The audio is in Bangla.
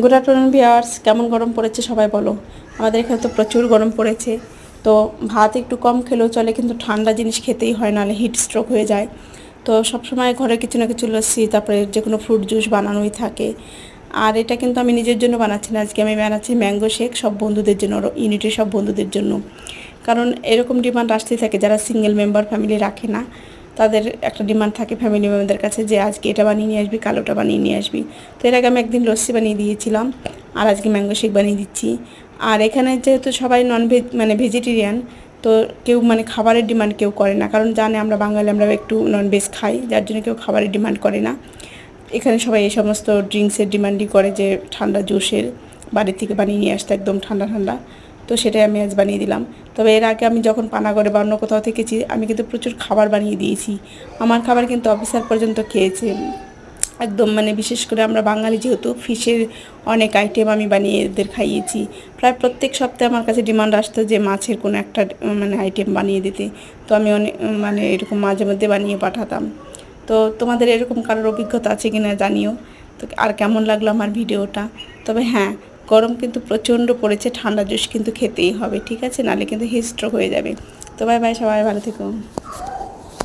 গুড আফটারনুন ভিউয়ার্স, কেমন গরম পড়েছে সবাই বলো। আমাদের এখানে তো প্রচুর গরম পড়েছে। তো ভাত একটু কম খেলেও চলে, কিন্তু ঠান্ডা জিনিস খেতেই হয়, নাহলে হিট স্ট্রোক হয়ে যায়। তো সবসময় ঘরে কিছু না কিছু লস্যি, তারপরে যে কোনো ফ্রুট জুস বানানোই থাকে। আর এটা কিন্তু আমি নিজের জন্য বানাচ্ছি না, আজকে আমি বানাচ্ছি ম্যাঙ্গো শেক সব বন্ধুদের জন্য, ইউনিটের সব বন্ধুদের জন্য। কারণ এরকম ডিমান্ড আসতেই থাকে, যারা সিঙ্গেল মেম্বার ফ্যামিলি রাখে না তাদের একটা ডিমান্ড থাকে ফ্যামিলি মেম্বারদের কাছে যে আজকে এটা বানিয়ে নিয়ে আসবি, কাল ওটা বানিয়ে নিয়ে আসবি। তো এর আগে আমি একদিন লস্যি বানিয়ে দিয়েছিলাম, আর আজকে ম্যাঙ্গো শেক বানিয়ে দিচ্ছি। আর এখানে যেহেতু সবাই ননভেজ মানে ভেজিটেরিয়ান, তো কেউ মানে খাবারের ডিমান্ড কেউ করে না, কারণ জানে আমরা বাঙালি, আমরা একটু ননভেজ খাই, যার জন্য কেউ খাবারের ডিমান্ড করে না। এখানে সবাই এই সমস্ত ড্রিঙ্কসের ডিমান্ডই করে, যে ঠান্ডা জুসের বাড়ি থেকে বানিয়ে নিয়ে আসতে একদম ঠান্ডা ঠান্ডা। তো সেটাই আমি আজ বানিয়ে দিলাম। তবে এর আগে আমি যখন পানাগড়ে বা অন্য কোথাও থেকেছি, আমি কিন্তু প্রচুর খাবার বানিয়ে দিয়েছি। আমার খাবার কিন্তু অফিসার পর্যন্ত খেয়েছে একদম। মানে বিশেষ করে আমরা বাঙালি যেহেতু, ফিশের অনেক আইটেম আমি বানিয়ে এদের খাইয়েছি। প্রায় প্রত্যেক সপ্তাহে আমার কাছে ডিমান্ড আসতো যে মাছের কোনো একটা মানে আইটেম বানিয়ে দিতে। তো আমি অনেক মানে এরকম মাঝে মধ্যে বানিয়ে পাঠাতাম। তো তোমাদের এরকম কারোর অভিজ্ঞতা আছে কিনা জানিও। তো আর কেমন লাগলো আমার ভিডিওটা। তবে হ্যাঁ, গরম কিন্তু প্রচণ্ড পড়েছে, ঠান্ডা জুস কিন্তু খেতেই হবে, ঠিক আছে, নাহলে কিন্তু হিট স্ট্রোক হয়ে যাবে। তো বাই বাই, সবাই ভালো থেকো।